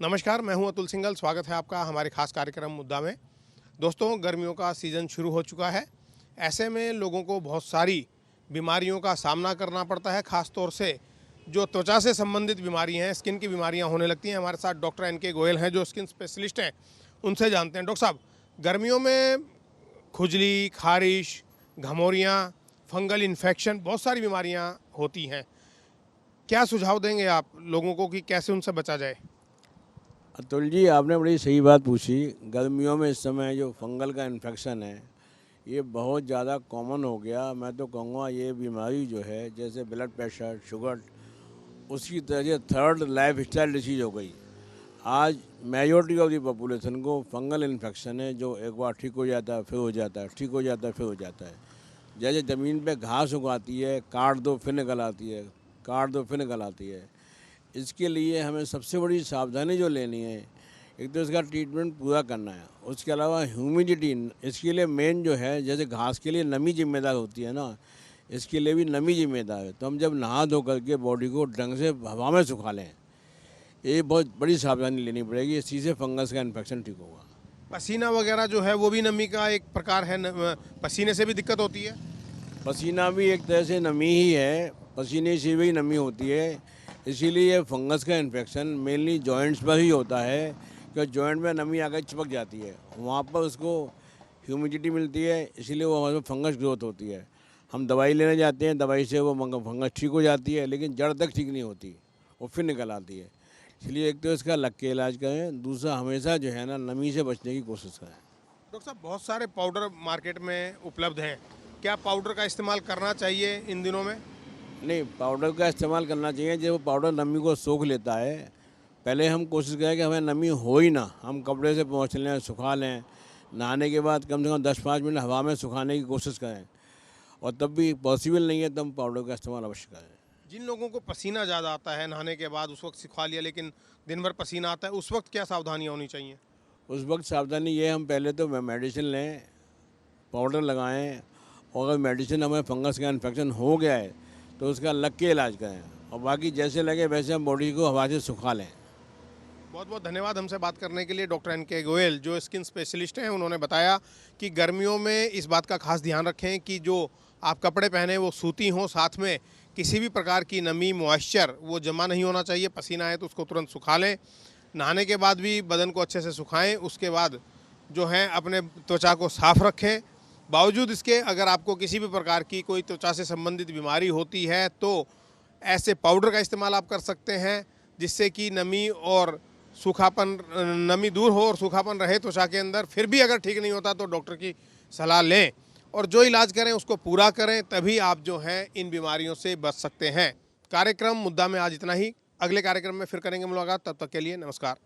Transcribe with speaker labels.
Speaker 1: नमस्कार, मैं हूं अतुल सिंघल। स्वागत है आपका हमारे खास कार्यक्रम मुद्दा में। दोस्तों, गर्मियों का सीज़न शुरू हो चुका है। ऐसे में लोगों को बहुत सारी बीमारियों का सामना करना पड़ता है। ख़ास तौर से जो त्वचा से संबंधित बीमारी हैं, स्किन की बीमारियां होने लगती हैं। हमारे साथ डॉक्टर एन.के. गोयल हैं, जो स्किन स्पेशलिस्ट हैं। उनसे जानते हैं। डॉक्टर साहब, गर्मियों में खुजली, खारिश, घमौरियाँ, फंगल इन्फेक्शन, बहुत सारी बीमारियाँ होती हैं। क्या सुझाव देंगे आप लोगों को कि कैसे उनसे बचा जाए?
Speaker 2: अतुल जी, आपने बड़ी सही बात पूछी। गर्मियों में इस समय जो फंगल का इन्फेक्शन है, ये बहुत ज़्यादा कॉमन हो गया। मैं तो कहूँगा ये बीमारी जो है, जैसे ब्लड प्रेशर, शुगर, उसकी तरह थर्ड लाइफ स्टाइल डिसीज हो गई। आज मेजॉरिटी ऑफ द पॉपुलेशन को फंगल इन्फेक्शन है, जो एक बार ठीक हो जाता है, फिर हो जाता है, ठीक हो जाता है, फिर हो जाता है। जैसे ज़मीन पे घास उगाती है, काट दो फिर निकल आती है, काट दो फिर निकल आती है। इसके लिए हमें सबसे बड़ी सावधानी जो लेनी है, एक तो इसका ट्रीटमेंट पूरा करना है। उसके अलावा ह्यूमिडिटी, इसके लिए मेन जो है, जैसे घास के लिए नमी जिम्मेदार होती है ना, इसके लिए भी नमी जिम्मेदार है। तो हम जब नहा धो करके बॉडी को ढंग से हवा में सुखा लें, ये बहुत बड़ी सावधानी लेनी पड़ेगी। इसी से फंगस का इन्फेक्शन ठीक होगा।
Speaker 1: पसीना वगैरह जो है वो भी नमी का एक प्रकार है। पसीने से भी दिक्कत होती है।
Speaker 2: पसीना भी एक तरह से नमी ही है, पसीने से भी नमी होती है। इसीलिए फंगस का इन्फेक्शन मेनली जॉइंट्स पर ही होता है, कि जॉइंट में नमी आकर चिपक जाती है, वहाँ पर उसको ह्यूमिडिटी मिलती है, इसीलिए वो हमारे फंगस ग्रोथ होती है। हम दवाई लेने जाते हैं, दवाई से वो फंगस ठीक हो जाती है, लेकिन जड़ तक ठीक नहीं होती, वो फिर निकल आती है। इसलिए एक तो इसका लग के इलाज करें, दूसरा हमेशा जो है ना, नमी से बचने की कोशिश करें।
Speaker 1: डॉक्टर साहब, बहुत सारे पाउडर मार्केट में उपलब्ध हैं। क्या पाउडर का इस्तेमाल करना चाहिए इन दिनों में?
Speaker 2: नहीं, पाउडर का इस्तेमाल करना चाहिए जब वो पाउडर नमी को सोख लेता है। पहले हम कोशिश करें कि हमें नमी हो ही ना, हम कपड़े से पोंछ लें, सुखा लें। नहाने के बाद कम से कम 10-5 मिनट हवा में सुखाने की कोशिश करें, और तब भी पॉसिबल नहीं है तो हम पाउडर का इस्तेमाल अवश्य करें।
Speaker 1: जिन लोगों को पसीना ज़्यादा आता है नहाने के बाद, उस वक्त सिखा लिया, लेकिन दिन भर पसीना आता है, उस वक्त क्या सावधानियाँ होनी चाहिए?
Speaker 2: उस वक्त सावधानी ये, हम पहले तो मेडिसिन लें, पाउडर लगाएं, और अगर मेडिसिन हमें फंगस का इन्फेक्शन हो गया है तो उसका लग के इलाज करें, और बाकी जैसे लगे वैसे हम बॉडी को हवा से सुखा लें।
Speaker 1: बहुत बहुत धन्यवाद हमसे बात करने के लिए। Doctor NK. गोयल, जो स्किन स्पेशलिस्ट हैं, उन्होंने बताया कि गर्मियों में इस बात का खास ध्यान रखें कि जो आप कपड़े पहने वो सूती हों, साथ में किसी भी प्रकार की नमी, मॉइस्चर वो जमा नहीं होना चाहिए। पसीना आए तो उसको तुरंत सुखा लें। नहाने के बाद भी बदन को अच्छे से सुखाएं। उसके बाद जो है अपने त्वचा को साफ रखें। बावजूद इसके, अगर आपको किसी भी प्रकार की कोई त्वचा से संबंधित बीमारी होती है तो ऐसे पाउडर का इस्तेमाल आप कर सकते हैं, जिससे कि नमी और सूखापन, नमी दूर हो और सूखापन रहे त्वचा के अंदर। फिर भी अगर ठीक नहीं होता तो डॉक्टर की सलाह लें और जो इलाज करें उसको पूरा करें, तभी आप जो हैं इन बीमारियों से बच सकते हैं। कार्यक्रम मुद्दा में आज इतना ही। अगले कार्यक्रम में फिर करेंगे मुलाकात। तब तक के लिए नमस्कार।